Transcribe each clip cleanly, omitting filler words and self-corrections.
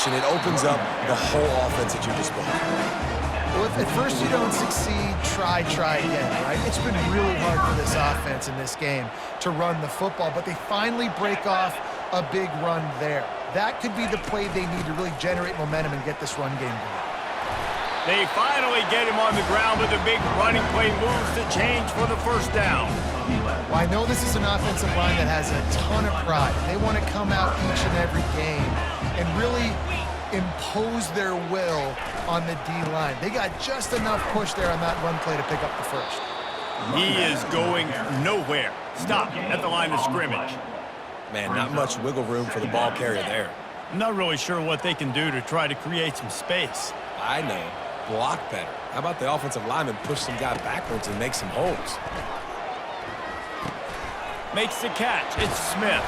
motion, it opens up the whole offense at your disposal. Well, if at first you don't succeed, try again, right? It's been really hard for this offense in this game to run the football, but they finally break off a big run there. That could be the play they need to really generate momentum and get this run game going. They finally get him on the ground with a big running play, moves the change for the first down. Well, I know this is an offensive line that has a ton of pride. They want to come out each and every game and really impose their will on the D-line. They got just enough push there on that run play to pick up the first. He is going nowhere. Stop at the line of scrimmage. Man, not much wiggle room for the ball carrier there. I'm not really sure what they can do to try to create some space. I know. Block better. How about the offensive lineman push some guy backwards and make some holes? Makes the catch. It's Smith.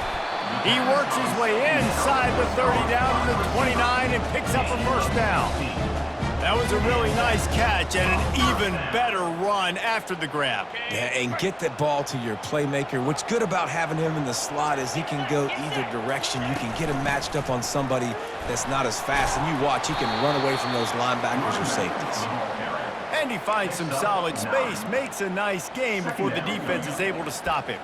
He works his way inside the 30 down to the 29 and picks up a first down. That was a really nice catch and an even better run after the grab. Yeah, and get that ball to your playmaker. What's good about having him in the slot is he can go either direction. You can get him matched up on somebody that's not as fast, and you watch, he can run away from those linebackers or safeties. And he finds some solid space, makes a nice game before the defense is able to stop him.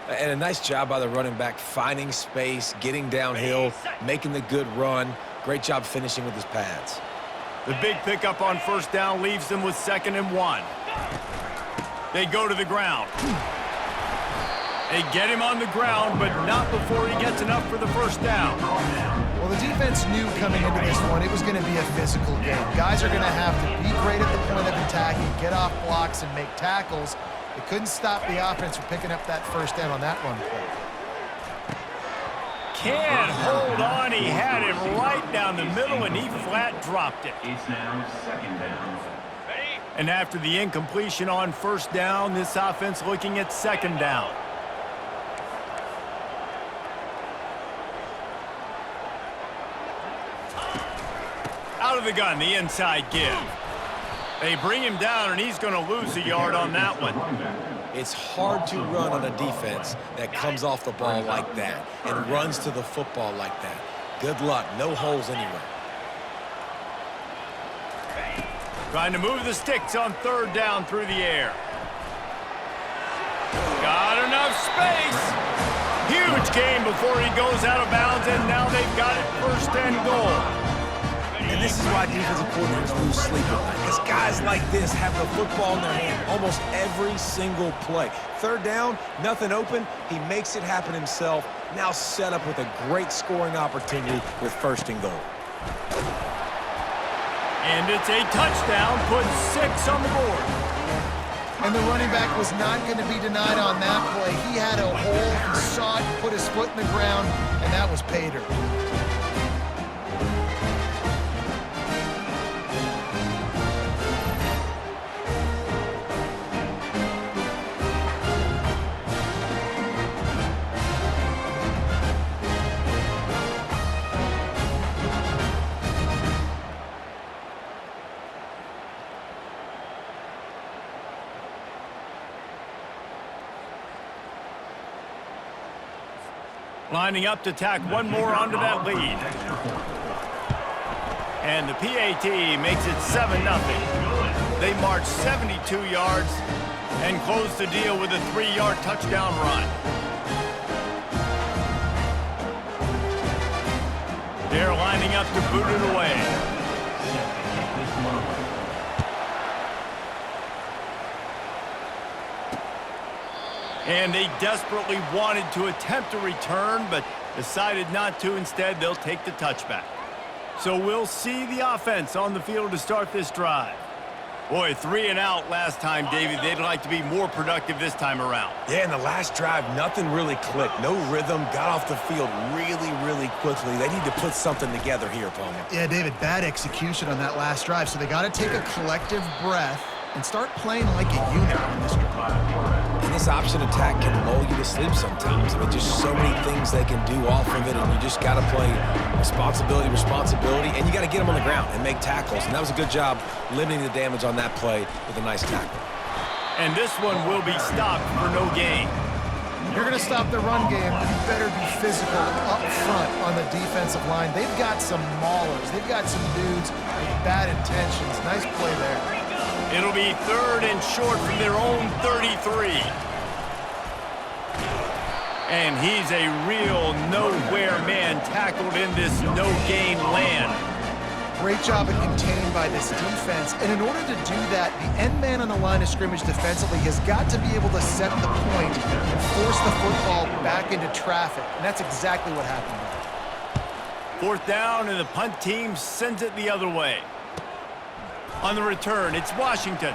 And a nice job by the running back, finding space, getting downhill, making the good run. Great job finishing with his pads. The big pickup on first down leaves them with 2nd and 1. They go to the ground. They get him on the ground, but not before he gets enough for the first down. Well, the defense knew coming into this one it was going to be a physical game. Guys are going to have to be great at the point of attack and get off blocks and make tackles. They couldn't stop the offense from picking up that first down on that run play. Can't hold on. He had him right down the middle, and he flat dropped it. It's now 2nd down. And after the incompletion on first down, this offense looking at 2nd down. Out of the gun, the inside give. They bring him down, and he's going to lose a yard on that one. It's hard to run on a defense that comes off the ball like that and runs to the football like that. Good luck. No holes anywhere. Trying to move the sticks on 3rd down through the air. Got enough space. Huge game before he goes out of bounds, and now they've got it 1st and goal. And this is why defensive coordinators lose sleep at night, because guys like this have the football in their hand almost every single play. 3rd down, nothing open. He makes it happen himself. Now set up with a great scoring opportunity with 1st and goal. And it's a touchdown, puts 6 on the board. And the running back was not going to be denied on that play. He had a hole, he saw it, put his foot in the ground, and that was pay dirt. Lining up to tack one more onto that lead. And the PAT makes it 7-0. They march 72 yards and close the deal with a 3-yard touchdown run. They're lining up to boot it away. And they desperately wanted to attempt a return, but decided not to. Instead, they'll take the touchback. So we'll see the offense on the field to start this drive. Boy, 3 and out last time, David. They'd like to be more productive this time around. Yeah, in the last drive, nothing really clicked. No rhythm, got off the field really quickly. They need to put something together here, opponent. Yeah, David, bad execution on that last drive, so they got to take a collective breath and start playing like a unit on this drive. And this option attack can lull you to sleep sometimes. I mean, just so many things they can do off of it, and you just got to play responsibility, and you got to get them on the ground and make tackles. And that was a good job limiting the damage on that play with a nice tackle. And this one will be stopped for no gain. You're going to stop the run game, you better be physical up front on the defensive line. They've got some maulers. They've got some dudes with bad intentions. Nice play there. It'll be 3rd and short from their own 33. And he's a real nowhere man tackled in this no-gain land. Great job of containing by this defense. And in order to do that, the end man on the line of scrimmage defensively has got to be able to set the point and force the football back into traffic. And that's exactly what happened there. 4th down, and the punt team sends it the other way. On the return, it's Washington.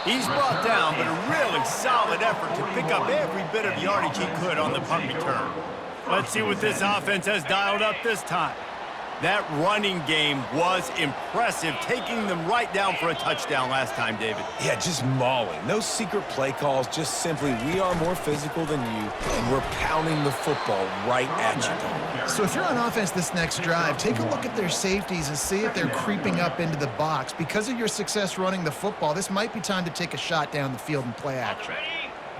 He's brought down, but a really solid effort to pick up every bit of yardage he could on the punt return. Let's see what this offense has dialed up this time. That running game was impressive, taking them right down for a touchdown last time, David. Yeah, just mauling. No secret play calls, just simply we are more physical than you, and we're pounding the football right at you. So if you're on offense this next drive, take a look at their safeties and see if they're creeping up into the box. Because of your success running the football, this might be time to take a shot down the field and play action.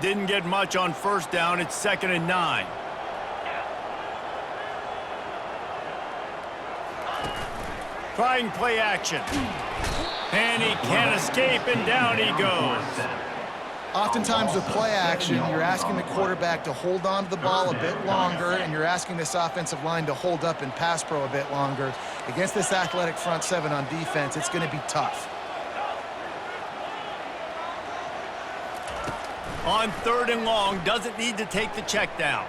Didn't get much on 1st down. It's 2nd and 9. Trying play action. And he can't escape, and down he goes. Oftentimes with play action, you're asking the quarterback to hold on to the ball a bit longer, and you're asking this offensive line to hold up in pass pro a bit longer. Against this athletic front 7 on defense, it's going to be tough. On 3rd and long, doesn't need to take the check down.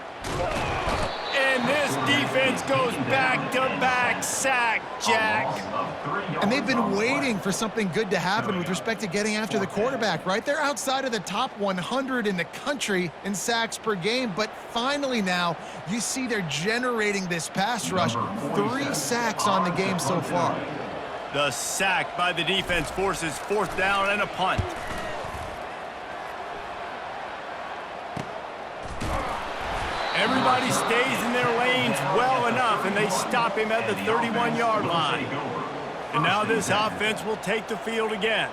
And this defense goes back-to-back sack, Jack. And they've been waiting for something good to happen with respect to getting after the quarterback, right? They're outside of the top 100 in the country in sacks per game, but finally now you see they're generating this pass rush. 3 sacks on the game so far. The sack by the defense forces 4th down and a punt. Everybody stays in their lanes well enough, and they stop him at the 31-yard line. And now this offense will take the field again.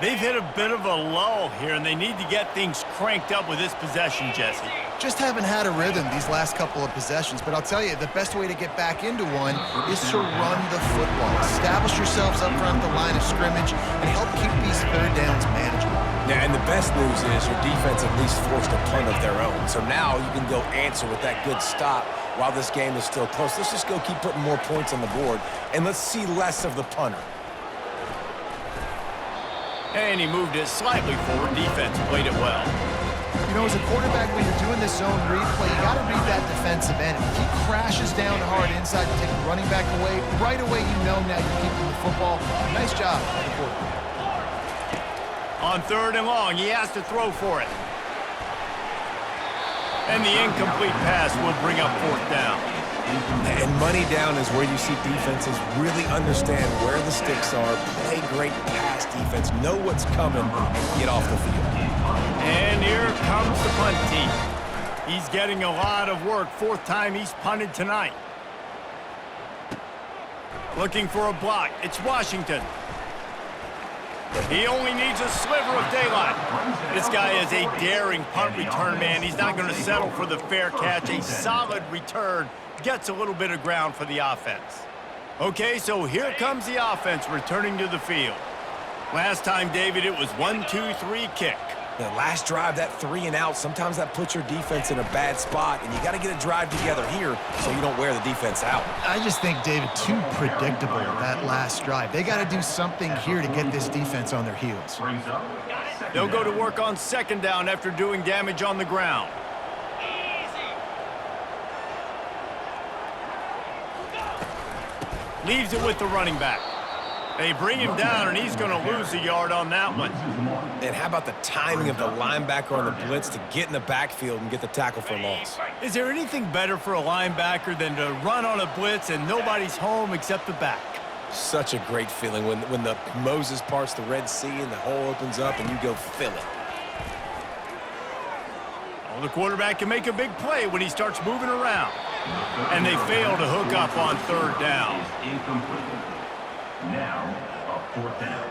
They've hit a bit of a lull here, and they need to get things cranked up with this possession, Jesse. Just haven't had a rhythm these last couple of possessions, but I'll tell you, the best way to get back into one is to run the football. Establish yourselves up front at the line of scrimmage and help keep these 3rd downs manageable. Yeah, and the best news is your defense at least forced a punt of their own. So now you can go answer with that good stop while this game is still close. Let's just go keep putting more points on the board, and let's see less of the punter. And he moved it slightly forward. Defense played it well. You know, as a quarterback, when you're doing this zone read play, you got to read that defensive end. If he crashes down hard inside to take the running back away, right away you know now you're keeping the football. Nice job by the quarterback. On 3rd and long, he has to throw for it. And the incomplete pass will bring up 4th down. And money down is where you see defenses really understand where the sticks are, play great pass defense, know what's coming, and get off the field. And here comes the punt team. He's getting a lot of work. 4th time he's punted tonight. Looking for a block. It's Washington. He only needs a sliver of daylight. This guy is a daring punt return man. He's not going to settle for the fair catch. A solid return gets a little bit of ground for the offense. Okay, so here comes the offense returning to the field. Last time, David, it was 1-2-3 kick. The last drive, that 3 and out, sometimes that puts your defense in a bad spot, and you got to get a drive together here so you don't wear the defense out. I just think, David, too predictable that last drive. They got to do something here to get this defense on their heels. They'll go to work on 2nd down after doing damage on the ground. Leaves it with the running back. They bring him down, and he's going to lose a yard on that one. And how about the timing of the linebacker on the blitz to get in the backfield and get the tackle for loss? Is there anything better for a linebacker than to run on a blitz and nobody's home except the back? Such a great feeling when the Moses parts the Red Sea and the hole opens up and you go fill it. Well, the quarterback can make a big play when he starts moving around. And they fail to hook up on 3rd down. Incomplete. Now, a 4th down.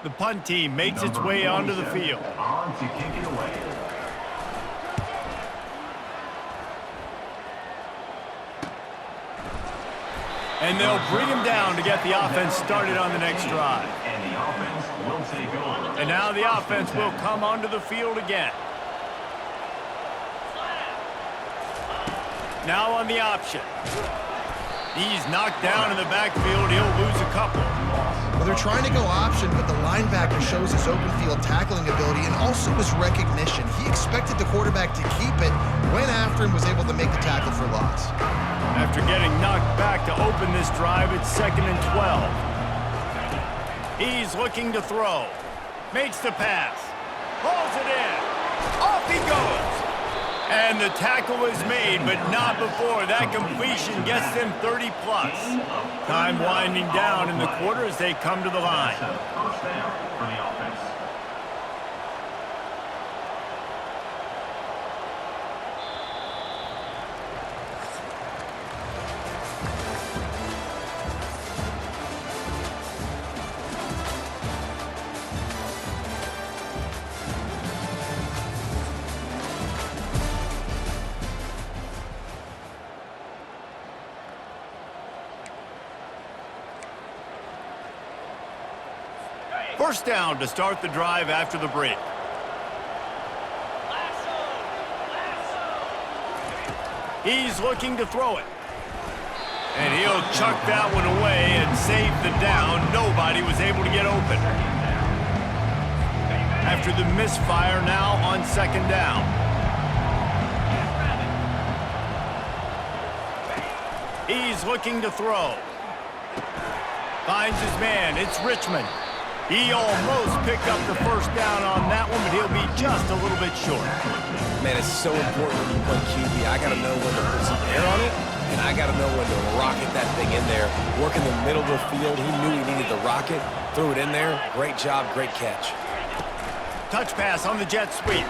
The punt team makes its way onto the field. On to kick it away. And they'll bring him down to get the offense started on the next drive. And the offense will take over. And now the offense will come onto the field again. Now on the option. He's knocked down in the backfield. He'll lose a couple. Well, they're trying to go option, but the linebacker shows his open field tackling ability and also his recognition. He expected the quarterback to keep it, went after him, was able to make the tackle for loss. After getting knocked back to open this drive, it's 2nd and 12. He's looking to throw. Makes the pass. Pulls it in. Off he goes. And the tackle is made, but not before that completion gets them 30-plus. Time winding down in the quarter as they come to the line. First down for the offense. First down to start the drive after the break. He's looking to throw it. And he'll chuck that one away and save the down. Nobody was able to get open. After the misfire, now on 2nd down. He's looking to throw. Finds his man. It's Richmond. He almost picked up the first down on that one, but he'll be just a little bit short. Man, it's so important when you play QB. I got to know when to put some air on it, and I got to know when to rocket that thing in there. Work in the middle of the field. He knew he needed the rocket. Threw it in there. Great job, great catch. Touch pass on the jet sweep.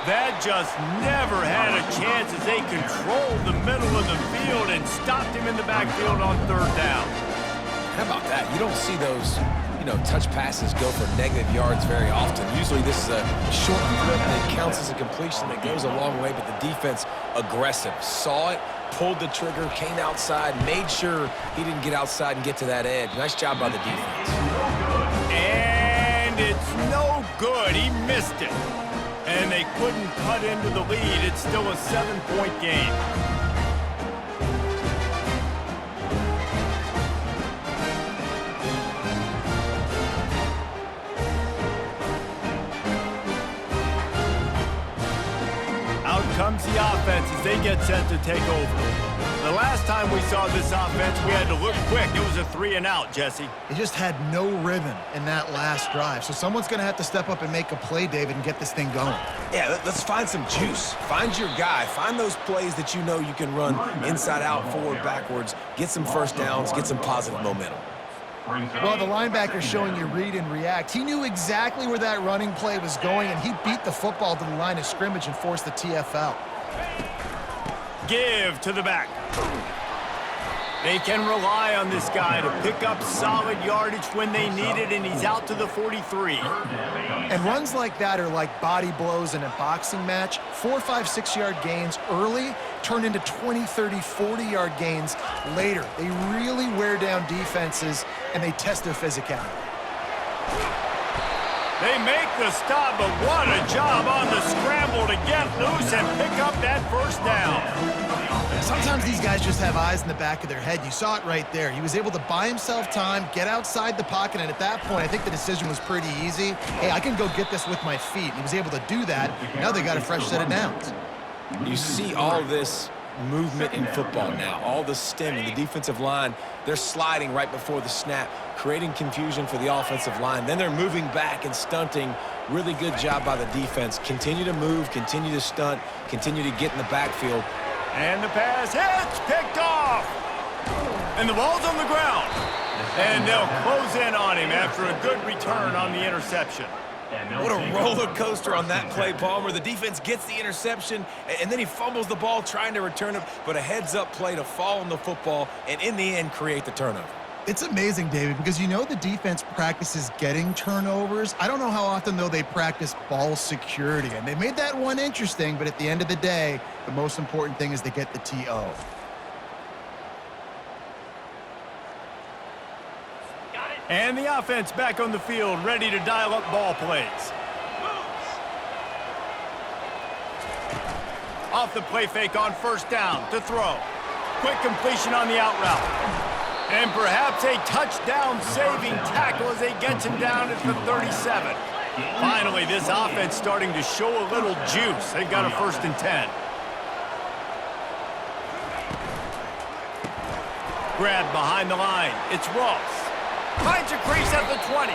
That just never had a chance as they controlled the middle of the field and stopped him in the backfield on 3rd down. How about that? You don't see those, touch passes go for negative yards very often. Usually this is a short flip that counts as a completion that goes a long way, but the defense aggressive. Saw it, pulled the trigger, came outside, made sure he didn't get outside and get to that edge. Nice job by the defense. And it's no good. He missed it. And they couldn't cut into the lead. It's still a 7-point game. Comes the offense as they get set to take over. The last time we saw this offense, we had to look quick. It was a 3-and-out, Jesse. They just had no rhythm in that last drive. So someone's going to have to step up and make a play, David, and get this thing going. Yeah, let's find some juice. Find your guy. Find those plays that you know you can run inside out, forward, backwards. Get some first downs. Get some positive momentum. Well, the linebacker's showing you read and react. He knew exactly where that running play was going, and he beat the football to the line of scrimmage and forced the TFL. Give to the back. They can rely on this guy to pick up solid yardage when they need it, and he's out to the 43. And runs like that are like body blows in a boxing match. 4, 5, 6-yard gains early turn into 20, 30, 40-yard gains later. They really wear down defenses, and they test their physicality. They make the stop, but what a job on the scramble to get loose and pick up that first down. Sometimes these guys just have eyes in the back of their head. You saw it right there. He was able to buy himself time, get outside the pocket, and at that point, I think the decision was pretty easy. Hey, I can go get this with my feet. He was able to do that. Now they got a fresh set of downs. You see all this movement in football now, all the stemming, the defensive line, they're sliding right before the snap, creating confusion for the offensive line. Then they're moving back and stunting. Really good job by the defense. Continue to move, continue to stunt, continue to get in the backfield. And the pass hits, picked off. And the ball's on the ground. And they'll close in on him after a good return on the interception. What a roller coaster on that play, Palmer. The defense gets the interception, and then he fumbles the ball trying to return it, but a heads-up play to fall on the football and, in the end, create the turnover. It's amazing, David, because you know the defense practices getting turnovers. I don't know how often, though, they practice ball security. And they made that one interesting, but at the end of the day, the most important thing is they get the TO. And the offense back on the field, ready to dial up ball plays. Off the play fake on first down to throw. Quick completion on the out route. And perhaps a touchdown-saving tackle as he gets him down at the 37. Finally, this offense starting to show a little juice. They've got a 1st and 10. Grab behind the line. It's Ross. Finds a crease at the 20.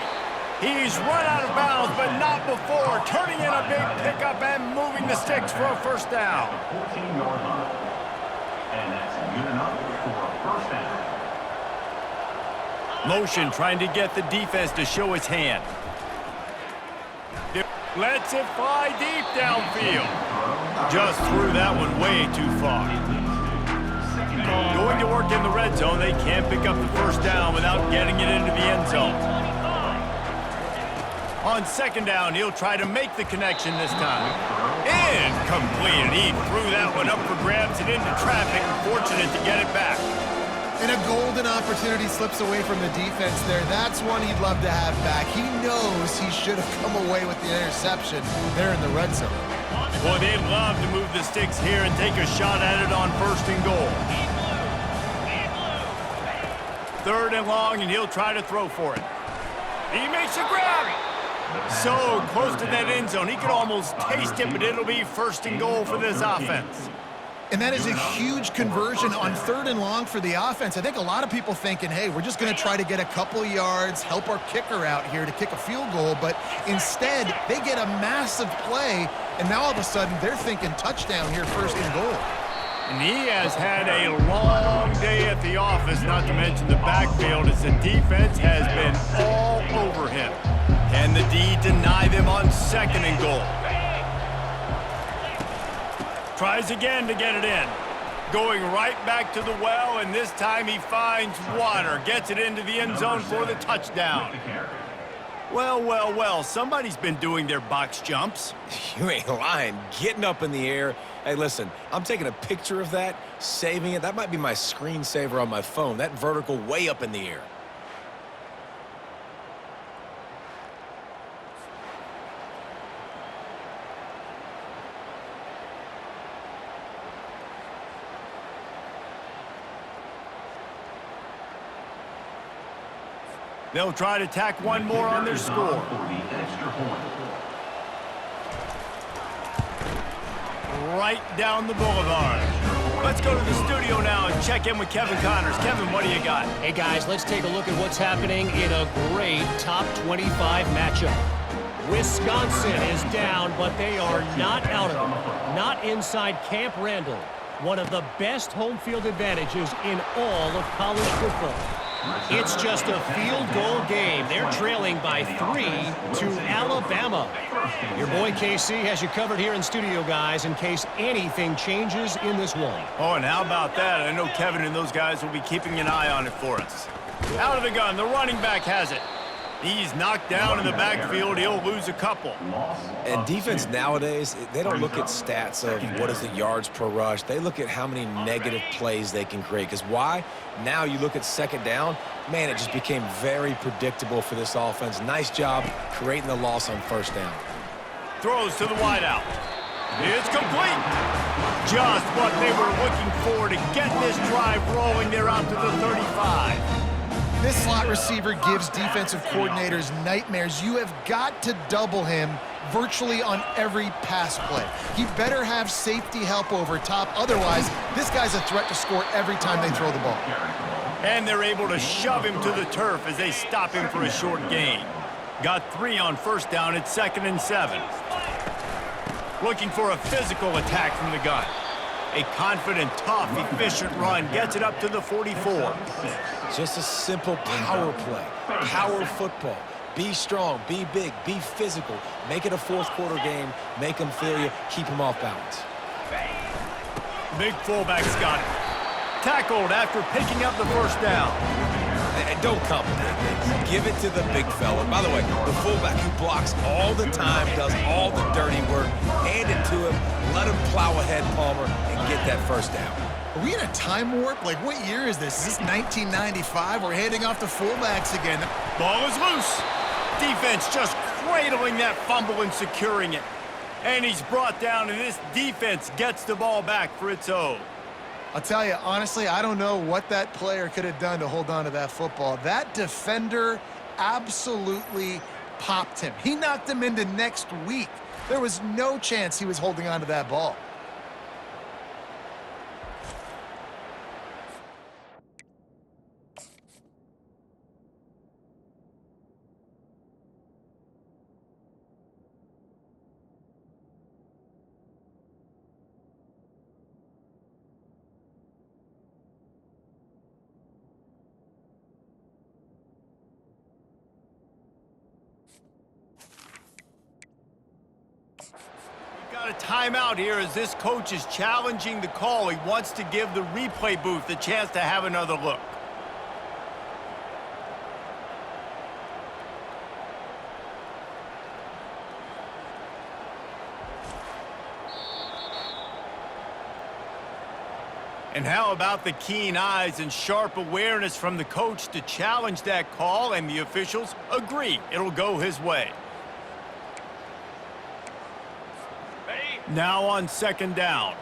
He's run out of bounds, but not before. Turning in a big pickup and moving the sticks for a 1st down. 14-yard line. And that's good enough for a 1st down. Motion trying to get the defense to show its hand. Lets it fly deep downfield. Just threw that one way too far. Going to work in the red zone, they can't pick up the 1st down without getting it into the end zone. On 2nd down, he'll try to make the connection this time. Incomplete. He threw that one up for grabs and into traffic. Fortunate to get it back. And a golden opportunity slips away from the defense there. That's one he'd love to have back. He knows he should have come away with the interception there in the red zone. Boy, they'd love to move the sticks here and take a shot at it on 1st and goal. 3rd and long, and he'll try to throw for it. He makes a grab. So close to that end zone, he could almost taste it, but it'll be 1st and goal for this offense. And that is a huge conversion on 3rd and long for the offense. I think a lot of people thinking, hey, we're just going to try to get a couple yards, help our kicker out here to kick a field goal. But instead, they get a massive play, and now all of a sudden they're thinking touchdown here, 1st and goal. And he has had a long day at the office, not to mention the backfield, as the defense has been all over him. Can the D deny them on 2nd and goal? Tries again to get it in. Going right back to the well, and this time he finds water. Gets it into the end zone for the touchdown. Well, well, well, somebody's been doing their box jumps. You ain't lying. Getting up in the air. Hey, listen, I'm taking a picture of that, saving it. That might be my screensaver on my phone. That vertical way up in the air. They'll try to tack one more on their score. Right down the boulevard. Let's go to the studio now and check in with Kevin Connors. Kevin, what do you got? Hey, guys, let's take a look at what's happening in a great top 25 matchup. Wisconsin is down, but they are not out of it. Not inside Camp Randall. One of the best home field advantages in all of college football. It's just a field goal game. They're trailing by 3 to Alabama. Your boy KC has you covered here in studio, guys, in case anything changes in this one. Oh, and how about that? I know Kevin and those guys will be keeping an eye on it for us. Out of the gun, the running back has it. He's knocked down in the backfield. He'll lose a couple. And defense nowadays, they don't look at stats of what is the yards per rush. They look at how many negative plays they can create. Because why? Now you look at 2nd down, man, it just became very predictable for this offense. Nice job creating the loss on 1st down. Throws to the wideout. It's complete. Just what they were looking for to get this drive rolling. They're out to the 35. This slot receiver gives defensive coordinators nightmares. You have got to double him virtually on every pass play. He better have safety help over top. Otherwise, this guy's a threat to score every time they throw the ball. And they're able to shove him to the turf as they stop him for a short gain. Got 3 on 1st down at 2nd and 7. Looking for a physical attack from the gun. A confident, tough, efficient run gets it up to the 44. Just a simple power play, power football. Be strong, be big, be physical. Make it a 4th quarter game. Make them feel you, keep them off balance. Big fullback's got it. Tackled after picking up the 1st down. And don't complicate things. Give it to the big fella. By the way, the fullback who blocks all the time, does all the dirty work. Hand it to him, let him plow ahead, Palmer, and get that first down. Are we in a time warp? Like, what year is this? Is this 1995? We're handing off to fullbacks again. Ball is loose. Defense just cradling that fumble and securing it. And he's brought down, and this defense gets the ball back for its own. I'll tell you, honestly, I don't know what that player could have done to hold on to that football. That defender absolutely popped him. He knocked him into next week. There was no chance he was holding on to that ball. Got a timeout here as this coach is challenging the call. He wants to give the replay booth a chance to have another look. And how about the keen eyes and sharp awareness from the coach to challenge that call, and the officials agree it'll go his way. Now on second down.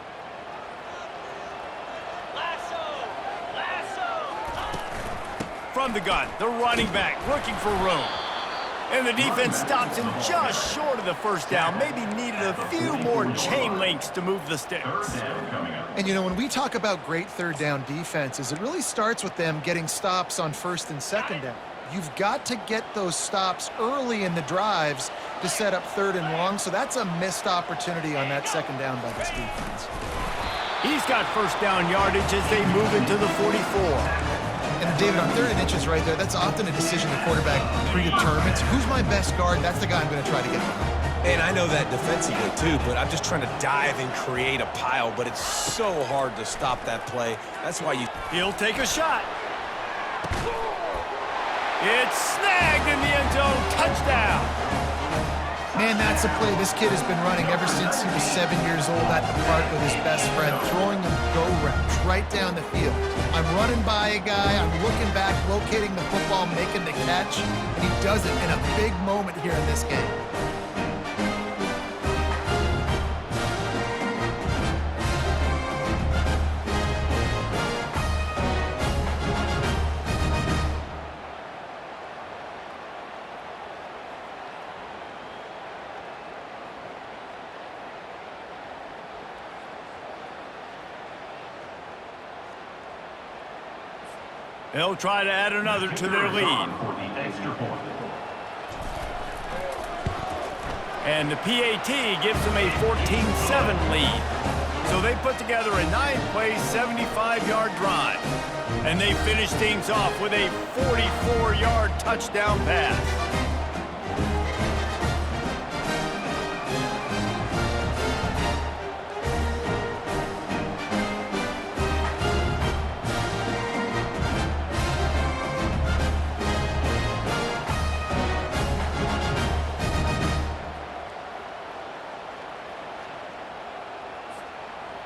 From the gun, the running back looking for room. And the defense stops him just short of the first down. Maybe needed a few more chain links to move the sticks. And, you know, when we talk about great third down defenses, it really starts with them getting stops on first and second down. You've got to get those stops early in the drives to set up third and long, so that's a missed opportunity on that second down by this defense. He's got first down yardage as they move into the 44. And, David, on third and inches right there, that's often a decision the quarterback predetermines. Who's my best guard? That's the guy I'm going to try to get behind. And I know that defensively, too, but I'm just trying to dive and create a pile, but it's so hard to stop that play. That's why you... He'll take a shot. It's snagged in the end zone. Touchdown. Man, that's a play this kid has been running ever since he was 7 years old at the park with his best friend, throwing them go-rounds right down the field. I'm running by a guy, I'm looking back, locating the football, making the catch, and he does it in a big moment here in this game. They'll try to add another to their lead. And the PAT gives them a 14-7 lead. So they put together a 9-play, 75-yard drive. And they finish things off with a 44-yard touchdown pass.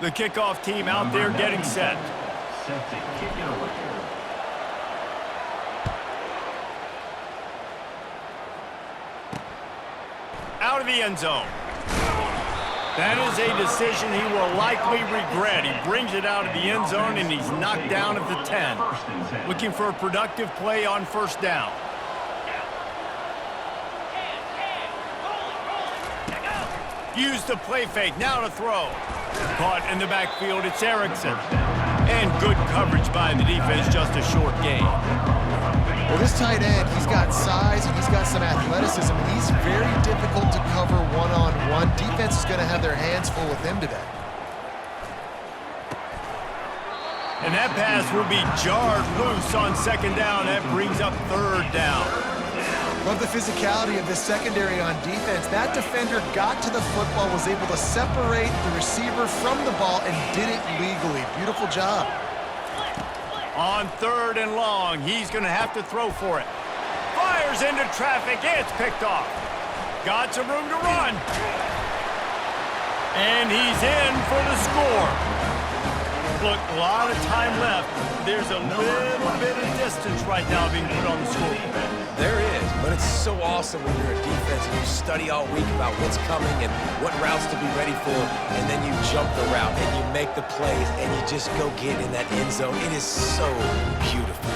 The kickoff team out there getting set. Set to kick it away. Out of the end zone. That is a decision he will likely regret. He brings it out of the end zone, and he's knocked down at the 10. Looking for a productive play on first down. Use the play fake, now to throw. Caught in the backfield, it's Erickson. And good coverage by the defense, just a short gain. Well, this tight end, he's got size and he's got some athleticism, and he's very difficult to cover one-on-one. Defense is going to have their hands full with him today. And that pass will be jarred loose on second down. That brings up third down. Love the physicality of this secondary on defense. That defender got to the football, was able to separate the receiver from the ball, and did it legally. Beautiful job. On 3rd and long, he's going to have to throw for it. Fires into traffic. It's picked off. Got some room to run. And he's in for the score. Look, a lot of time left. There's a little bit of distance right now being put on the scoreboard. There is, but it's so awesome when you're a defense and you study all week about what's coming and what routes to be ready for, and then you jump the route and you make the plays and you just go get in that end zone. It is so beautiful.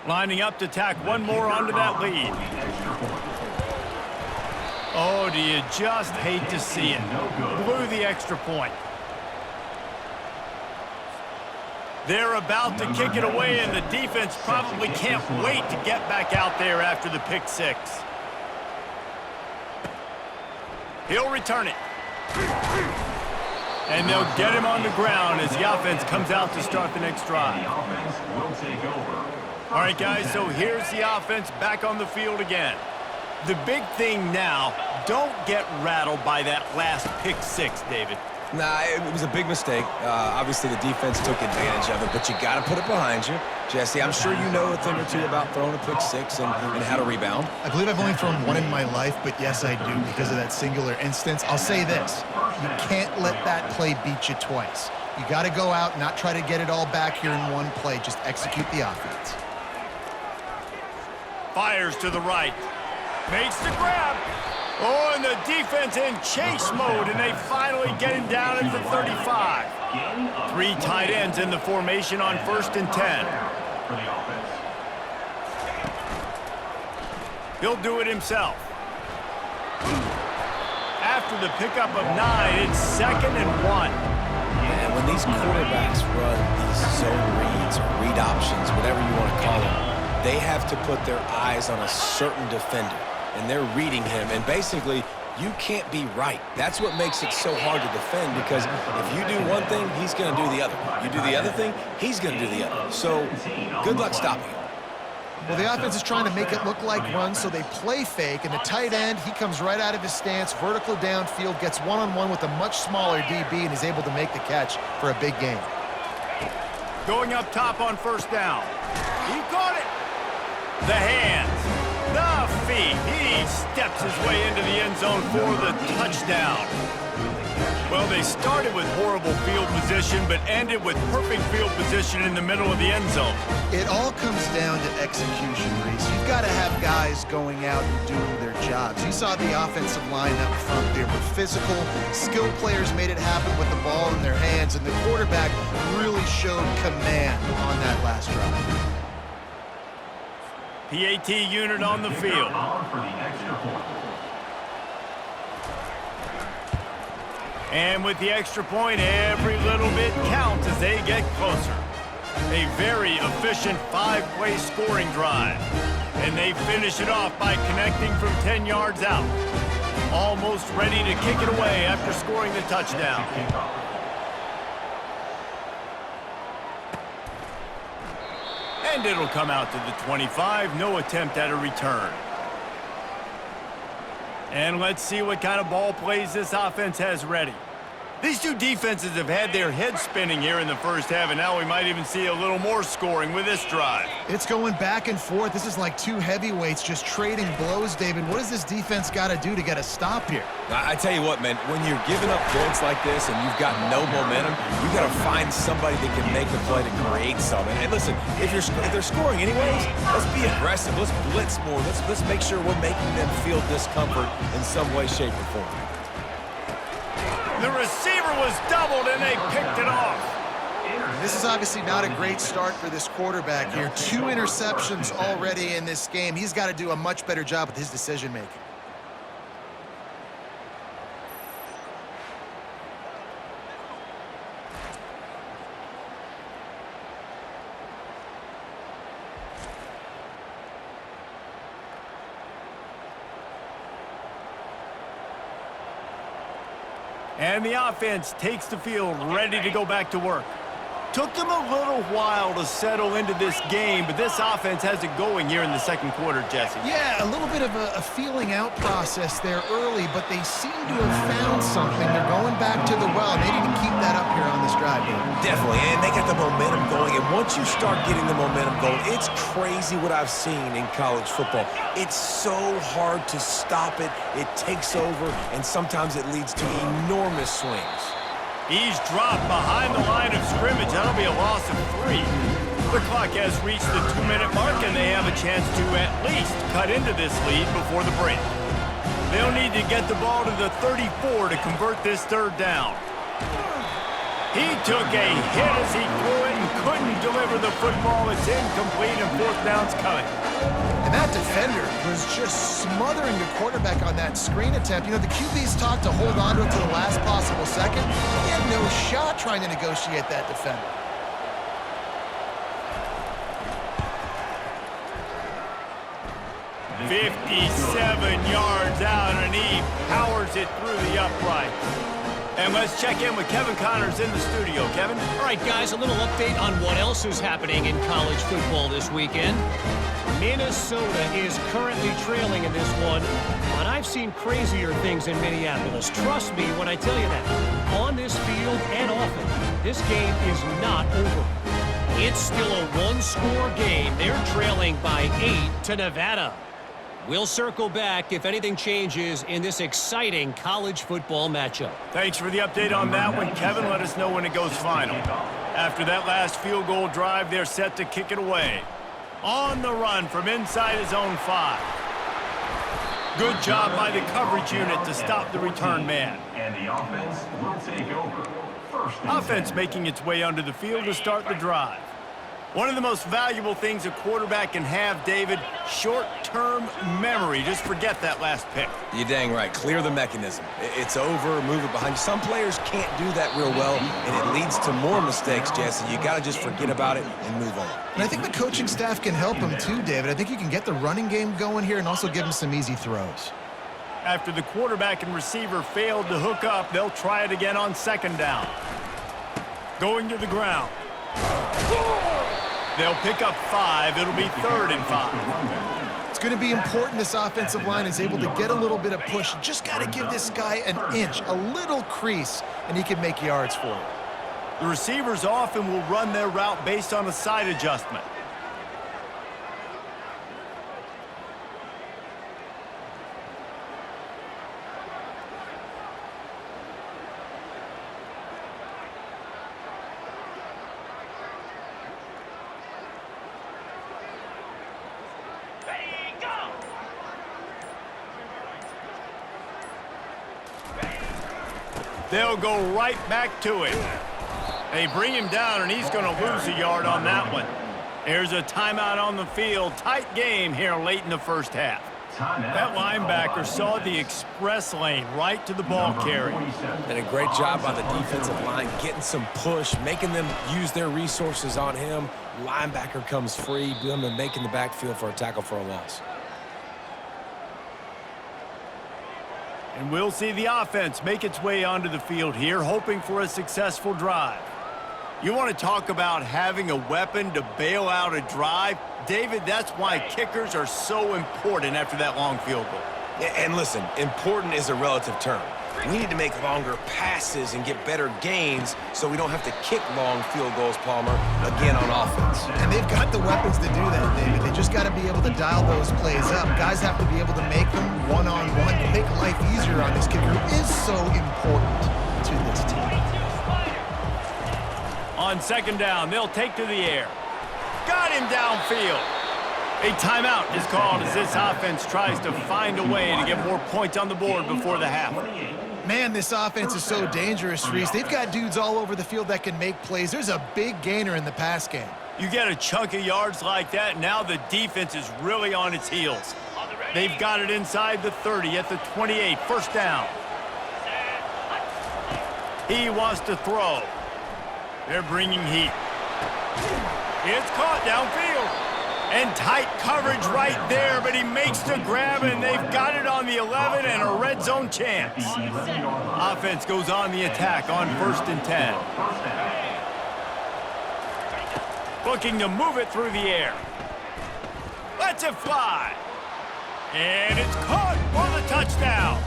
Lining up to tack one more onto that lead. Oh, do you just hate to see it? Blew the extra point. They're about to kick it away, and the defense probably can't wait to get back out there after the pick six. He'll return it. And they'll get him on the ground as the offense comes out to start the next drive. The offense will take over. All right, guys, so here's the offense back on the field again. The big thing now, don't get rattled by that last pick six, David. Nah, it was a big mistake. Obviously, the defense took advantage of it, but you got to put it behind you. Jesse, I'm sure you know a thing or two about throwing a pick six and how to rebound. I believe I've only thrown one in my life, but yes, I do because of that singular instance. I'll say this. You can't let that play beat you twice. You got to go out and not try to get it all back here in one play. Just execute the offense. Fires to the right. Makes the grab. Oh, and the defense in chase mode, and they finally get him down at the 35. 3 tight ends in the formation on 1st and 10. For the offense. He'll do it himself. After the pickup of 9, it's 2nd and 1. And when these quarterbacks run these zone reads or read options, whatever you want to call them, they have to put their eyes on a certain defender, and they're reading him. And basically, you can't be right. That's what makes it so hard to defend, because if you do one thing, he's going to do the other. You do the other thing, he's going to do the other. So good luck stopping him. Well, the offense is trying to make it look like runs, so they play fake, and the tight end, he comes right out of his stance, vertical downfield, gets one-on-one with a much smaller DB, and is able to make the catch for a big gain. Going up top on 1st down. He caught it. The hands, the feet. He steps his way into the end zone for the touchdown. Well, they started with horrible field position, but ended with perfect field position in the middle of the end zone. It all comes down to execution, Reese. You've got to have guys going out and doing their jobs. You saw the offensive line up front. They were physical. Skilled players made it happen with the ball in their hands, and the quarterback really showed command on that last drive. PAT unit on the field. For the extra point. And with the extra point, every little bit counts as they get closer. A very efficient 5-play scoring drive. And they finish it off by connecting from 10 yards out. Almost ready to kick it away after scoring the touchdown. And it'll come out to the 25. No attempt at a return. And let's see what kind of ball plays this offense has ready. These two defenses have had their heads spinning here in the first half, and now we might even see a little more scoring with this drive. It's going back and forth. This is like two heavyweights just trading blows, David. What does this defense got to do to get a stop here? I tell you what, man, when you're giving up points like this and you've got no momentum, you got to find somebody that can make the play to create something. And listen, if they're scoring anyways, let's be aggressive. Let's blitz more. Let's make sure we're making them feel discomfort in some way, shape, or form. The receiver was doubled, and they picked it off. This is obviously not a great start for this quarterback here. 2 interceptions already in this game. He's got to do a much better job with his decision-making. And the offense takes the field ready to go back to work. Took them a little while to settle into this game, but this offense has it going here in the second quarter, Jesse. Yeah, a little bit of a feeling out process there early, but they seem to have found something. They're going back to the well, and they need to keep that up here on this drive, David. Definitely, and they got the momentum going, and once you start getting the momentum going, it's crazy what I've seen in college football. It's so hard to stop it. It takes over, and sometimes it leads to enormous swings. He's dropped behind the line of scrimmage. That'll be a loss of 3. The clock has reached the 2-minute mark, and they have a chance to at least cut into this lead before the break. They'll need to get the ball to the 34 to convert this third down. He took a hit as he threw it and couldn't deliver the football. It's incomplete, and fourth down's coming. And that defender was just smothering the quarterback on that screen attempt. You know, the QB's talked to hold on to it to the last possible second. He had no shot trying to negotiate that defender. "57 yards out, and he powers it through the uprights." And let's check in with Kevin Connors in the studio. Kevin? All right, guys, a little update on what else is happening in college football this weekend. Minnesota is currently trailing in this one, but I've seen crazier things in Minneapolis. Trust me when I tell you that. On this field and often, this game is not over. It's still a one-score game. They're trailing by 8 to Nevada. We'll circle back if anything changes in this exciting college football matchup. Thanks for the update on that one, Kevin. Let us know when it goes final. After that last field goal drive, they're set to kick it away. On the run from inside his own 5. Good job by the coverage unit to stop the return man. And the offense will take over. First and Offense making its way onto the field to start the drive. One of the most valuable things a quarterback can have, David, short-term memory. Just forget that last pick. You're dang right. Clear the mechanism. It's over, move it behind you. Some players can't do that real well, and it leads to more mistakes, Jesse. You got to just forget about it and move on. And I think the coaching staff can help him too, David. I think you can get the running game going here and also give him some easy throws. After the quarterback and receiver failed to hook up, they'll try it again on second down. Going to the ground. They'll pick up 5. It'll be 3rd and 5. It's going to be important this offensive line is able to get a little bit of push. Just got to give this guy an inch, a little crease, and he can make yards for you. The receivers often will run their route based on a side adjustment. They'll go right back to him. They bring him down, and he's going to lose a yard on that one. There's a timeout on the field. Tight game here late in the first half. That linebacker saw the express lane right to the ball carrier. And a great job by the defensive line, getting some push, making them use their resources on him. Linebacker comes free, boom, and making the backfield for a tackle for a loss. And we'll see the offense make its way onto the field here, hoping for a successful drive. You want to talk about having a weapon to bail out a drive? David, that's why kickers are so important after that long field goal. And listen, important is a relative term. We need to make longer passes and get better gains so we don't have to kick long field goals, Palmer, again on offense. And they've got the weapons to do that, David. They just got to be able to dial those plays up. Guys have to be able to make them one-on-one. Make life easier on this kicker is so important to this team. On second down, they'll take to the air. Got him downfield. A timeout is called as this offense tries to find a way to get more points on the board before the half. Man, this offense is so dangerous, Reese. They've got dudes all over the field that can make plays. There's a big gainer in the pass game. You get a chunk of yards like that, now the defense is really on its heels. They've got it inside the 30 at the 28, first down. He wants to throw. They're bringing heat. It's caught downfield. And tight coverage right there, but he makes the grab, and they've got it on the 11 and a red zone chance. Offense goes on the attack on 1st and 10. Looking to move it through the air. Lets it fly. And it's caught for the touchdown.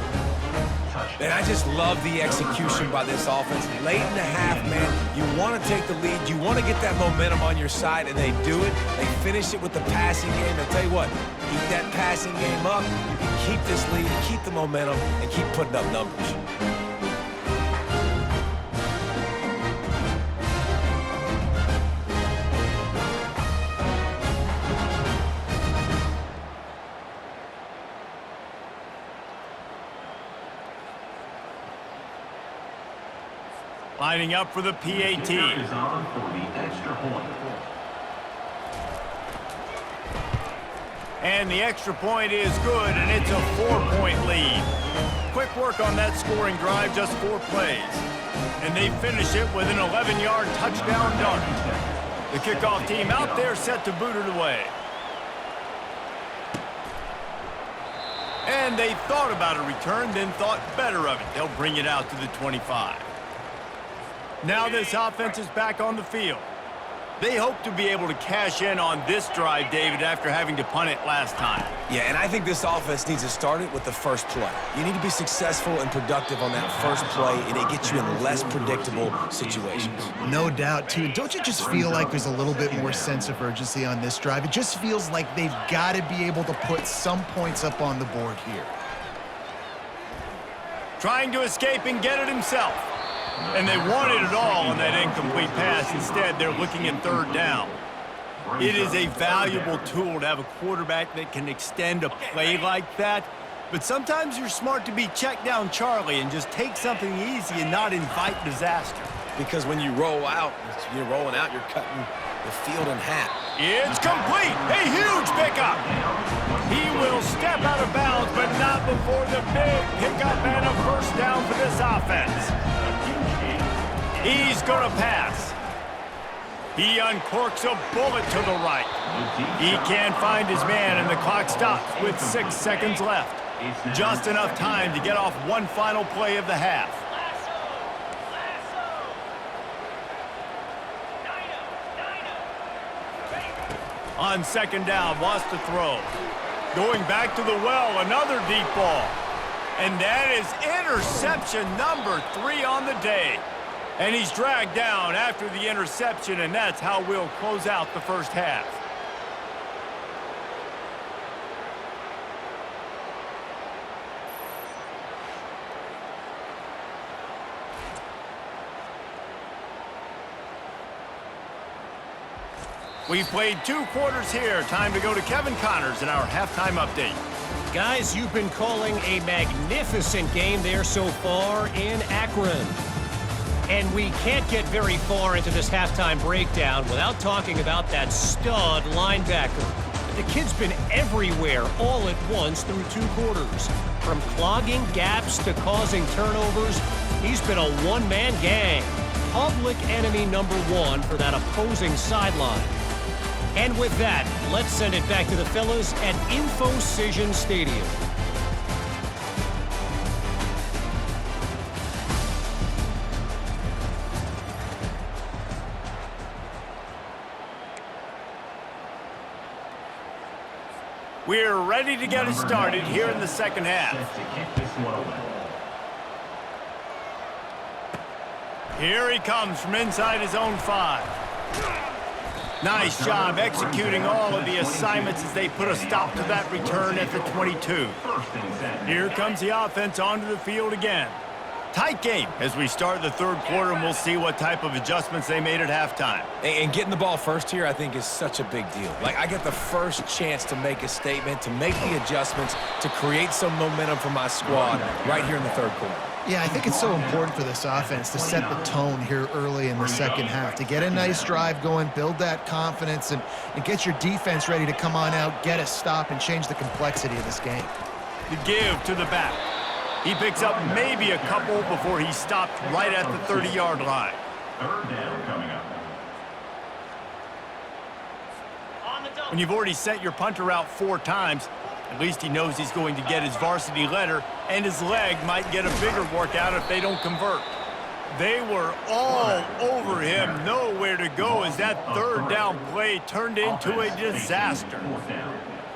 And I just love the execution by this offense. Late in the half, man, you want to take the lead. You want to get that momentum on your side, and they do it. They finish it with the passing game. I'll tell you what, keep that passing game up. You can keep this lead, keep the momentum, and keep putting up numbers. Lining up for the PAT. Is on for the extra point. And the extra point is good, and it's a 4-point lead. Quick work on that scoring drive, just 4 plays. And they finish it with an 11-yard touchdown dart. The kickoff team out there set to boot it away. And they thought about a return, then thought better of it. They'll bring it out to the 25. Now this offense is back on the field. They hope to be able to cash in on this drive, David, after having to punt it last time. Yeah, and I think this offense needs to start it with the first play. You need to be successful and productive on that first play, and it gets you in less predictable situations. No doubt, too. Don't you just feel like there's a little bit more sense of urgency on this drive? It just feels like they've got to be able to put some points up on the board here. Trying to escape and get it himself. And they wanted it all on that incomplete pass. Instead, they're looking at 3rd down. It is a valuable tool to have a quarterback that can extend a play like that. But sometimes you're smart to be check down Charlie and just take something easy and not invite disaster. Because when you roll out, you're rolling out, you're cutting the field in half. It's complete. A huge pickup. He will step out of bounds, but not before the big pickup and a first down for this offense. He's going to pass. He uncorks a bullet to the right. He can't find his man, and the clock stops with 6 seconds left. Just enough time to get off one final play of the half. On 2nd down, wants to throw. Going back to the well, another deep ball. And that is interception number 3 on the day. And he's dragged down after the interception, and that's how we'll close out the first half. We've played 2 quarters here. Time to go to Kevin Connors in our halftime update. Guys, you've been calling a magnificent game there so far in Akron. And we can't get very far into this halftime breakdown without talking about that stud linebacker. The kid's been everywhere all at once through 2 quarters. From clogging gaps to causing turnovers, he's been a one-man gang. Public enemy number 1 for that opposing sideline. And with that, let's send it back to the fellas at InfoCision Stadium. We're ready to get it started here in the second half. Here he comes from inside his own 5. Nice job executing all of the assignments as they put a stop to that return at the 22. Here comes the offense onto the field again. Tight game as we start the 3rd quarter, and we'll see what type of adjustments they made at halftime. And getting the ball first here, I think, is such a big deal. Like, I get the first chance to make a statement, to make the adjustments, to create some momentum for my squad right here in the 3rd quarter. Yeah, I think it's so important for this offense to set the tone here early in the second half, to get a nice drive going, build that confidence, and get your defense ready to come on out, get a stop, and change the complexity of this game. The give to the back. He picks up maybe a couple before he stopped right at the 30-yard line. 3rd down coming up. When you've already sent your punter out 4 times, at least he knows he's going to get his varsity letter, and his leg might get a bigger workout if they don't convert. They were all over him, nowhere to go as that third down play turned into a disaster.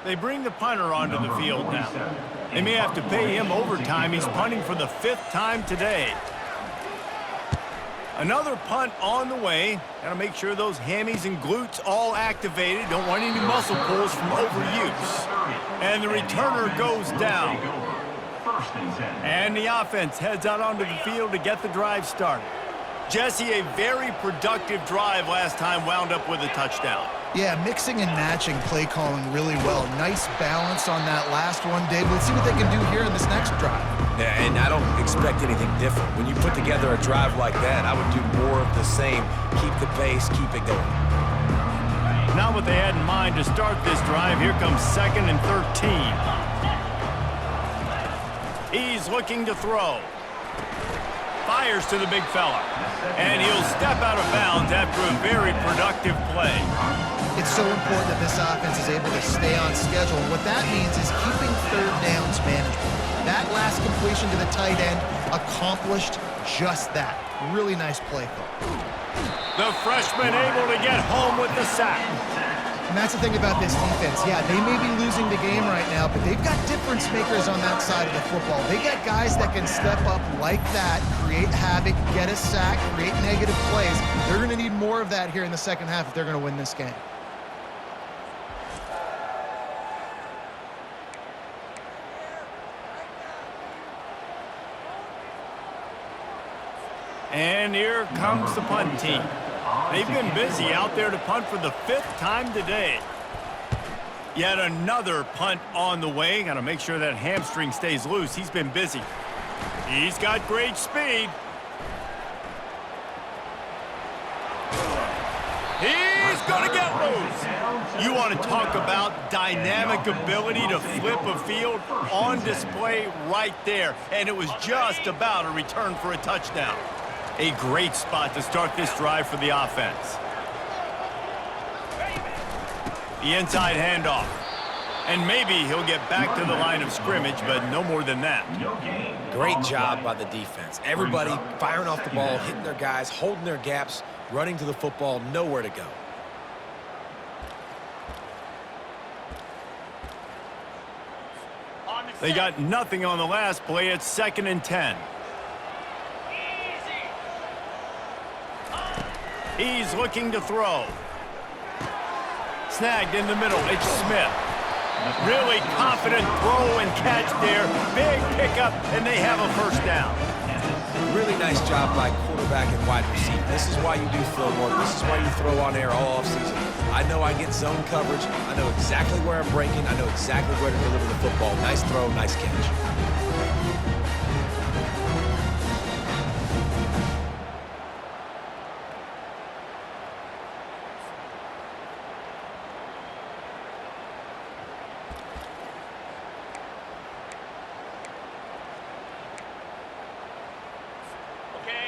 They bring the punter onto the field now. They may have to pay him overtime. He's punting for the 5th time today. Another punt on the way. Got to make sure those hammies and glutes all activated. Don't want any muscle pulls from overuse. And the returner goes down. And the offense heads out onto the field to get the drive started. Jesse, a very productive drive last time wound up with a touchdown. Yeah, mixing and matching play calling really well. Nice balance on that last one, Dave. Let's see what they can do here in this next drive. Yeah, and I don't expect anything different. When you put together a drive like that, I would do more of the same. Keep the pace, keep it going. Not what they had in mind to start this drive. Here comes 2nd and 13. He's looking to throw. Fires to the big fella. And he'll step out of bounds after a very productive play. It's so important that this offense is able to stay on schedule. And what that means is keeping third downs manageable. That last completion to the tight end accomplished just that. Really nice play call. The freshman able to get home with the sack. And that's the thing about this defense. Yeah, they may be losing the game right now, but they've got difference makers on that side of the football. They got guys that can step up like that, create havoc, get a sack, create negative plays. They're going to need more of that here in the second half if they're going to win this game. And here comes the punt team. They've been busy out there to punt for the 5th time today. Yet another punt on the way. Got to make sure that hamstring stays loose. He's been busy. He's got great speed. He's going to get loose. You want to talk about dynamic ability to flip a field on display right there. And it was just about a return for a touchdown. A great spot to start this drive for the offense. The inside handoff. And maybe he'll get back to the line of scrimmage, but no more than that. Great job by the defense. Everybody firing off the ball, hitting their guys, holding their gaps, running to the football, nowhere to go. They got nothing on the last play. It's 2nd and 10. He's looking to throw. Snagged in the middle. It's Smith. Really confident throw and catch there. Big pickup, and they have a 1st down. Really nice job by quarterback and wide receiver. This is why you do film work. This is why you throw on air all offseason. I know I get zone coverage. I know exactly where I'm breaking. I know exactly where to deliver the football. Nice throw, nice catch.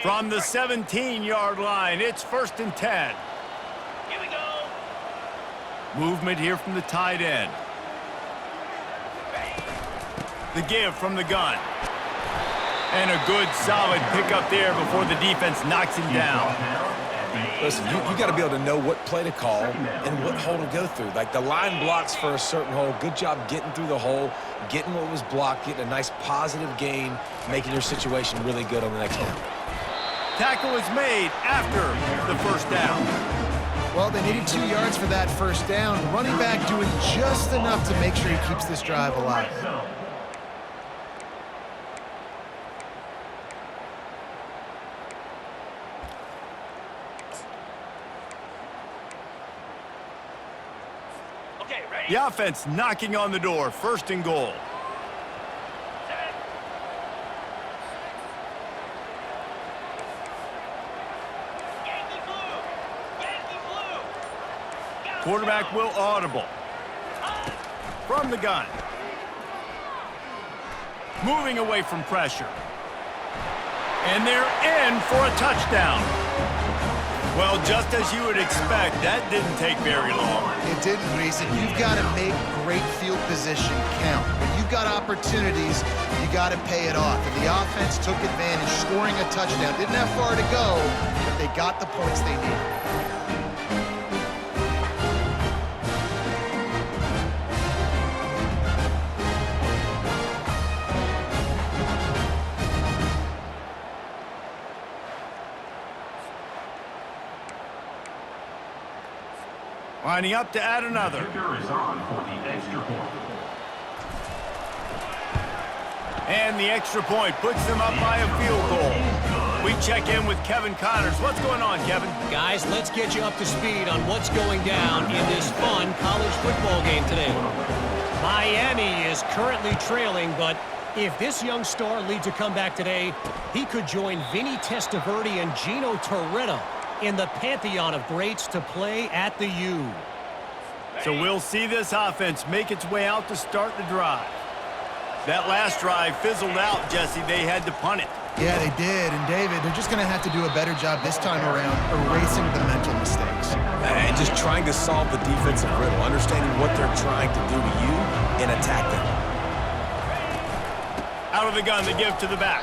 From the 17-yard line, it's 1st and 10. Here we go. Movement here from the tight end. The give from the gun. And a good, solid pickup there before the defense knocks him down. Listen, you got to be able to know what play to call and what hole to go through. Like the line blocks for a certain hole. Good job getting through the hole, getting what was blocked, getting a nice positive gain, making your situation really good on the next down. Tackle is made after the 1st down. Well, they needed 2 yards for that 1st down. The running back doing just enough to make sure he keeps this drive alive. Okay, ready? The offense knocking on the door. 1st and goal. Quarterback will audible. From the gun. Moving away from pressure. And they're in for a touchdown. Well, just as you would expect, that didn't take very long. It didn't, Reese, and you've got to make great field position count. When you've got opportunities, you got to pay it off. And the offense took advantage, scoring a touchdown. Didn't have far to go, but they got the points they needed. Lining up to add another. Kicker is on for the extra point. And the extra point puts them up by a field goal. We check in with Kevin Connors. What's going on, Kevin? Guys, let's get you up to speed on what's going down in this fun college football game today. Miami is currently trailing, but if this young star leads a comeback today, he could join Vinny Testaverde and Gino Torretta in the pantheon of greats to play at the U. So we'll see this offense make its way out to start the drive. That last drive fizzled out, Jesse. They had to punt it. Yeah, they did. And, David, they're just going to have to do a better job this time around erasing the mental mistakes. And just trying to solve the defensive riddle, understanding what they're trying to do to you and attack them. Out of the gun, the give to the back.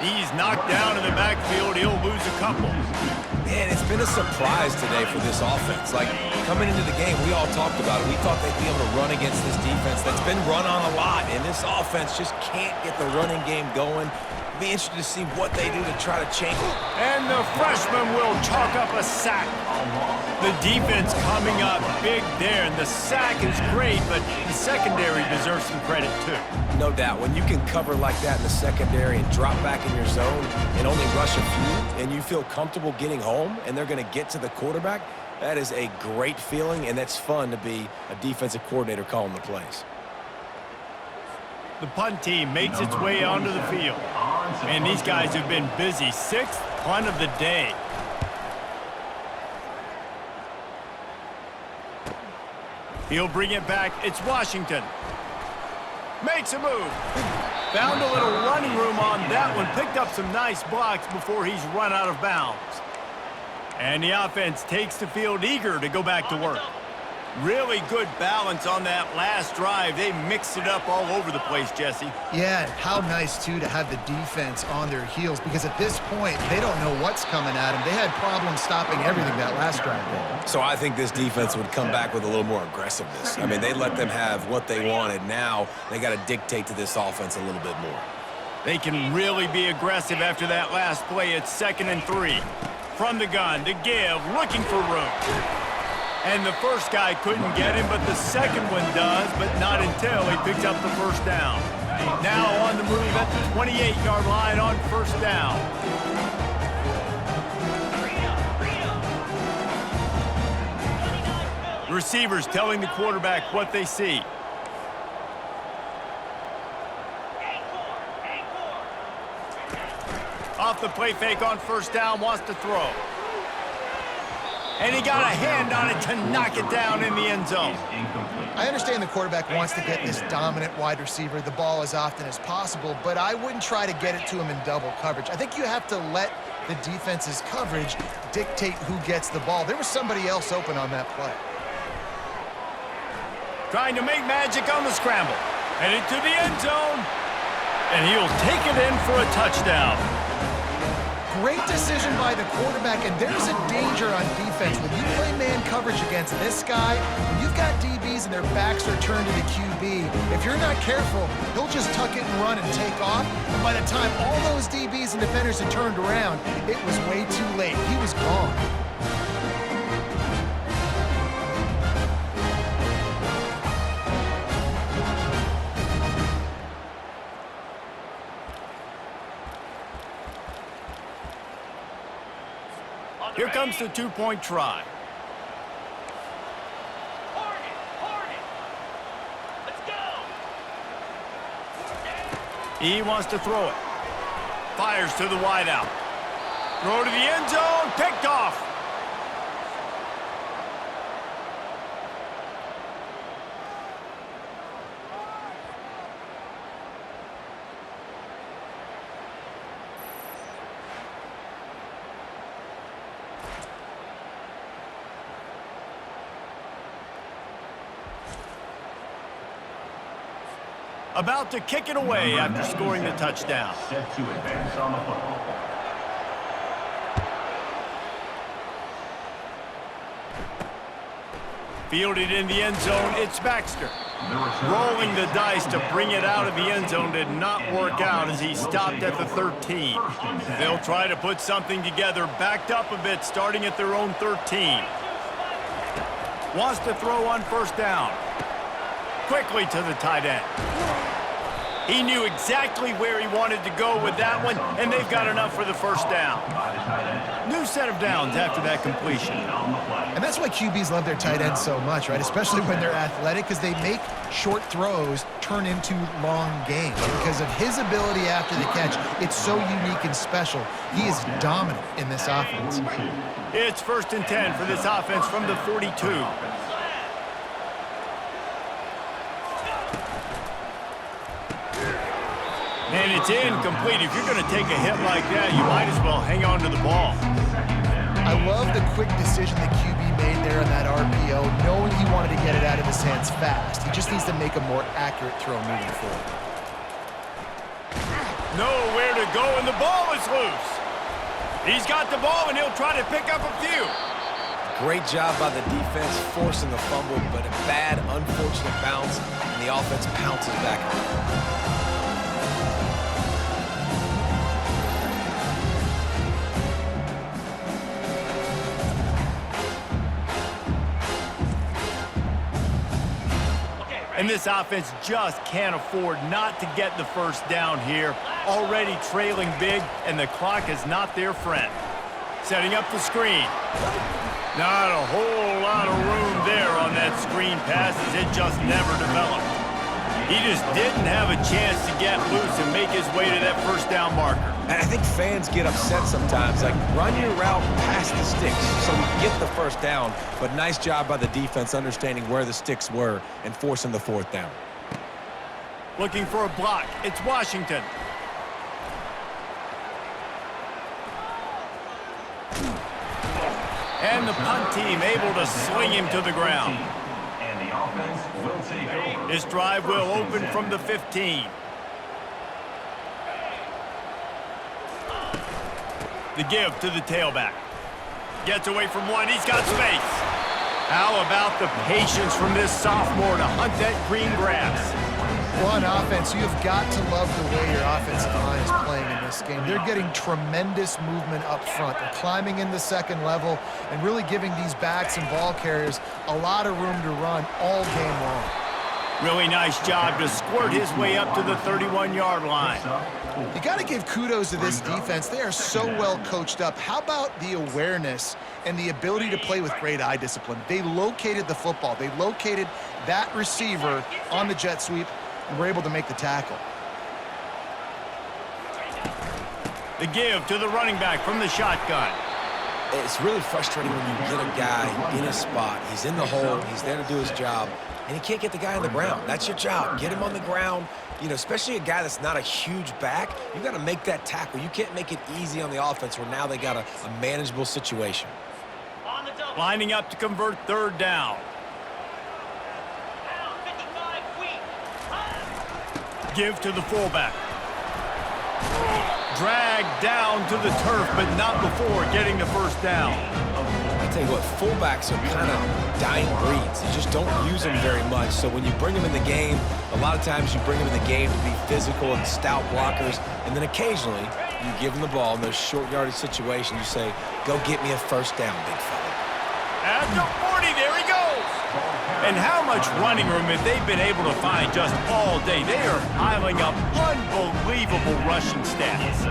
He's knocked down in the backfield. He'll lose a couple. Man, it's been a surprise today for this offense. Like, coming into the game, we all talked about it. We thought they'd be able to run against this defense that's been run on a lot, and this offense just can't get the running game going. Be interested to see what they do to try to change it. And the freshman will chalk up a sack. The defense coming up big there, and the sack is great, but the secondary deserves some credit too. No doubt, when you can cover like that in the secondary and drop back in your zone and only rush a few, and you feel comfortable getting home, and they're going to get to the quarterback, that is a great feeling, and that's fun to be a defensive coordinator calling the plays. The punt team makes its way onto the field. And these guys have been busy. Sixth punt of the day. He'll bring it back. It's Washington. Makes a move. Found a little running room on that one. Picked up some nice blocks before he's run out of bounds. And the offense takes the field eager to go back to work. Really good balance on that last drive. They mixed it up all over the place, Jesse. Yeah, how nice, too, to have the defense on their heels, because at this point, they don't know what's coming at them. They had problems stopping everything that last drive did. So I think this defense would come back with a little more aggressiveness. I mean, they let them have what they wanted. Now they got to dictate to this offense a little bit more. They can really be aggressive after that last play. It's 2nd and 3. From the gun, to give, looking for room. And the first guy couldn't get him, but the second one does, but not until he picks up the first down. Now on the move at the 28-yard line on first down. Receivers telling the quarterback what they see. Off the play fake on first down, wants to throw. And he got a hand on it to knock it down in the end zone. I understand the quarterback wants to get this dominant wide receiver the ball as often as possible, but I wouldn't try to get it to him in double coverage. I think you have to let the defense's coverage dictate who gets the ball. There was somebody else open on that play. Trying to make magic on the scramble. Headed to the end zone. And he'll take it in for a touchdown. Great decision by the quarterback, and there's a danger on defense. When you play man coverage against this guy, when you've got DBs and their backs are turned to the QB, if you're not careful, he'll just tuck it and run and take off. And by the time all those DBs and defenders had turned around, it was way too late. He was gone. Here comes the two-point try. Let's go. He wants to throw it. Fires to the wideout. Throw to the end zone. Picked off. About to kick it away after scoring the touchdown. Set to advance on the football. Fielded in the end zone, it's Baxter. Rolling the dice to bring it out of the end zone did not work out as he stopped at the 13. They'll try to put something together, backed up a bit, starting at their own 13. Wants to throw on first down. Quickly to the tight end. He knew exactly where he wanted to go with that one, and they've got enough for the first down. New set of downs after that completion. And that's why QBs love their tight ends so much, right? Especially when they're athletic, because they make short throws turn into long gains. Because of his ability after the catch, it's so unique and special. He is dominant in this offense. It's 1st and 10 for this offense from the 42. And it's incomplete. If you're going to take a hit like that, you might as well hang on to the ball. I love the quick decision the QB made there on that RPO, knowing he wanted to get it out of his hands fast. He just needs to make a more accurate throw moving forward. Nowhere to go, and the ball is loose. He's got the ball, and he'll try to pick up a few. Great job by the defense forcing the fumble, but a bad, unfortunate bounce, and the offense pounces back on it. And this offense just can't afford not to get the first down here. Already trailing big, and the clock is not their friend. Setting up the screen. Not a whole lot of room there on that screen pass as it just never developed. He just didn't have a chance to get loose and make his way to that first down marker. And I think fans get upset sometimes, like run your route past the sticks so we get the first down, but nice job by the defense understanding where the sticks were and forcing the 4th down. Looking for a block. It's Washington. And the punt team able to sling him to the ground. And the offense will take over. This drive will open from the 15. The give to the tailback. Gets away from one. He's got space. How about the patience from this sophomore to hunt that green grass? Well, on offense, you have got to love the way your offensive line is playing in this game. They're getting tremendous movement up front. They're climbing in the second level and really giving these backs and ball carriers a lot of room to run all game long. Really nice job to squirt his way up to the 31-yard line. You got to give kudos to this defense. They are so well coached up. How about the awareness and the ability to play with great eye discipline? They located the football. They located that receiver on the jet sweep and were able to make the tackle. The give to the running back from the shotgun. It's really frustrating when you get a guy in a spot. He's in the hole. He's there to do his job. And he can't get the guy on the ground. That's your job. Get him on the ground. You know, especially a guy that's not a huge back, you got to make that tackle. You can't make it easy on the offense where now they got a manageable situation. Lining up to convert 3rd down. Give to the fullback. Dragged down to the turf, but not before getting the first down. I tell you what, fullbacks are kind of dying breeds. You just don't use them very much. So when you bring them in the game, a lot of times you bring them in the game to be physical and stout blockers, and then occasionally you give them the ball in those short yardage situations. You say, go get me a first down, big fella. At the 40, there he goes. And how much running room have they been able to find just all day? They are piling up unbelievable rushing stats.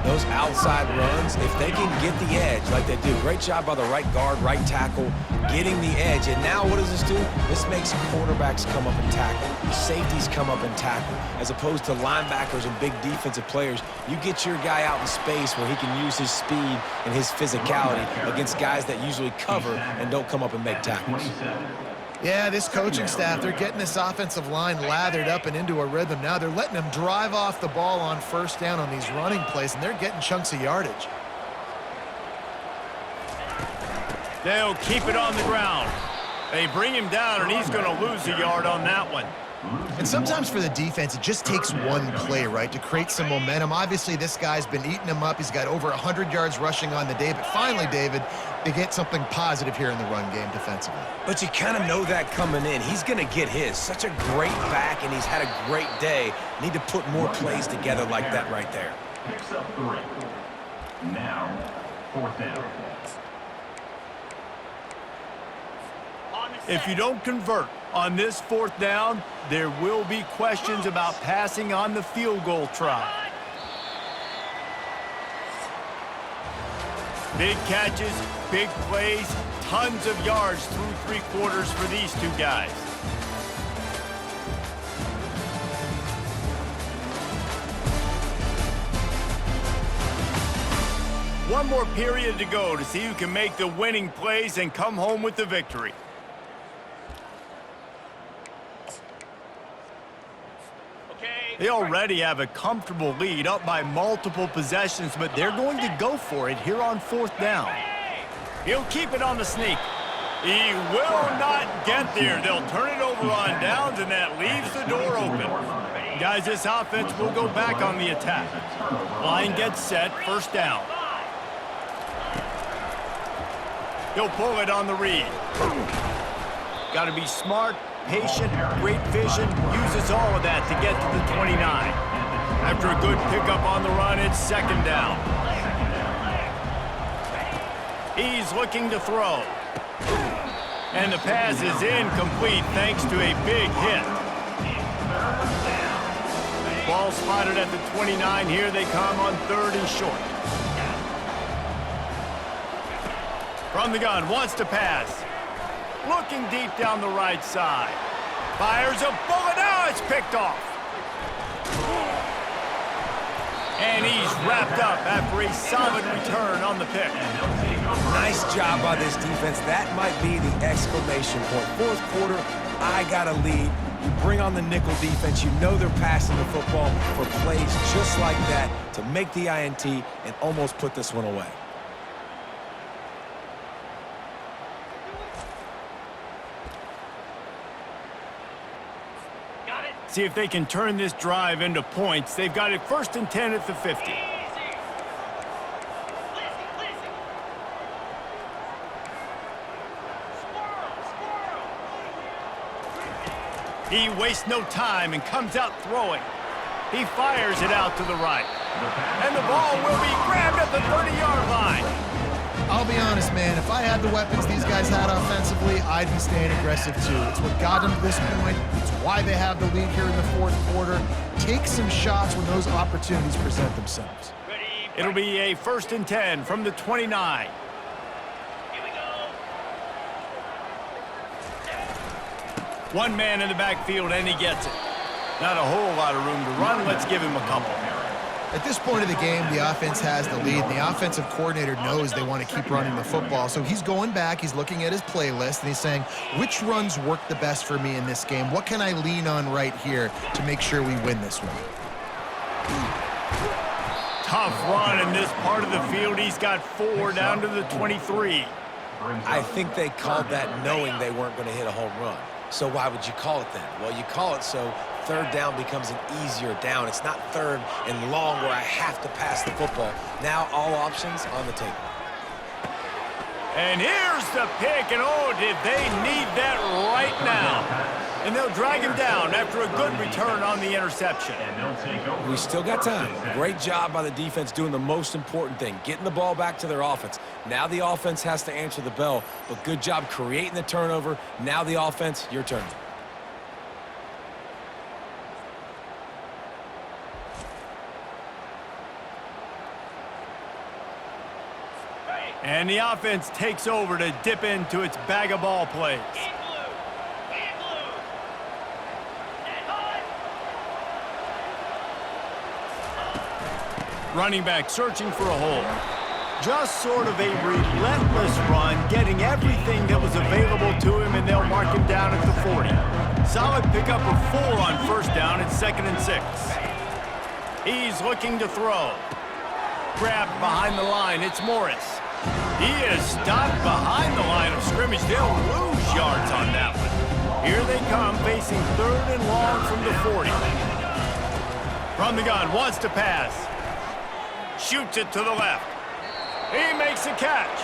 Those outside runs, if they can get the edge like they do, great job by the right guard, right tackle, getting the edge. And now what does this do? This makes quarterbacks come up and tackle, safeties come up and tackle, as opposed to linebackers and big defensive players. You get your guy out in space where he can use his speed and his physicality against guys that usually cover and don't come up and make tackles. Yeah, this coaching staff, they're getting this offensive line lathered up and into a rhythm now. They're letting them drive off the ball on first down on these running plays, and they're getting chunks of yardage. They'll keep it on the ground. They bring him down, and he's going to lose a yard on that one. And sometimes for the defense, it just takes one play, right, to create some momentum. Obviously, this guy's been eating him up. He's got over 100 yards rushing on the day. But finally, David, they get something positive here in the run game defensively. But you kind of know that coming in. He's going to get his. Such a great back, and he's had a great day. Need to put more plays together like that right there. Picks up 3. Now, 4th down. If you don't convert on this 4th down, there will be questions about passing on the field goal try. Big catches, big plays, tons of yards through 3 quarters for these two guys. One more period to go to see who can make the winning plays and come home with the victory. They already have a comfortable lead, up by multiple possessions, but they're going to go for it here on 4th down. He'll keep it on the sneak. He will not get there. They'll turn it over on downs, and that leaves the door open. Guys, this offense will go back on the attack. Line gets set, 1st down. He'll pull it on the read. Got to be smart, patient, great vision, uses all of that to get to the 29. After a good pickup on the run, it's 2nd down. He's looking to throw. And the pass is incomplete thanks to a big hit. Ball spotted at the 29. Here they come on 3rd and short. From the gun, wants to pass. Looking deep down the right side. Fires a bullet. Now it's picked off. And he's wrapped up after a solid return on the pick. Nice job by this defense. That might be the exclamation point. 4th quarter, I got a lead. You bring on the nickel defense. You know they're passing the football for plays just like that to make the INT and almost put this one away. See if they can turn this drive into points. They've got it 1st and 10 at the 50. He wastes no time and comes out throwing. He fires it out to the right. And the ball will be grabbed at the 30-yard line. I'll be honest, man, if I had the weapons these guys had offensively, I'd be staying aggressive too. It's what got them to this point. It's why they have the lead here in the 4th quarter. Take some shots when those opportunities present themselves. It'll be a 1st and 10 from the 29. One man in the backfield, and he gets it. Not a whole lot of room to run. Let's give him a couple. At this point of the game, the offense has the lead, and the offensive coordinator knows they want to keep running the football. So he's going back, he's looking at his playlist, and he's saying, which runs work the best for me in this game? What can I lean on right here to make sure we win this one? Tough run in this part of the field. He's got 4 down to the 23. I think they called that knowing they weren't going to hit a home run. So why would you call it then? Well, you call it so 3rd down becomes an easier down. It's not 3rd and long where I have to pass the football. Now all options on the table. And here's the pick, and oh, did they need that right now. And they'll drag him down after a good return on the interception. We still got time. Great job by the defense doing the most important thing, getting the ball back to their offense. Now the offense has to answer the bell, but good job creating the turnover. Now the offense, your turn. And the offense takes over to dip into its bag of ball plays. Running back searching for a hole. Just sort of a relentless run, getting everything that was available to him, and they'll mark him down at the 40. Solid pickup of 4 on 1st down at 2nd and 6. He's looking to throw. Grabbed behind the line, it's Morris. He is stopped behind the line of scrimmage. They'll lose yards on that one. Here they come, facing 3rd and long from the 40. From the gun, wants to pass. Shoots it to the left. He makes a catch.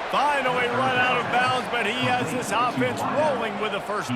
Finally run out of bounds, but he has this offense rolling with a first down.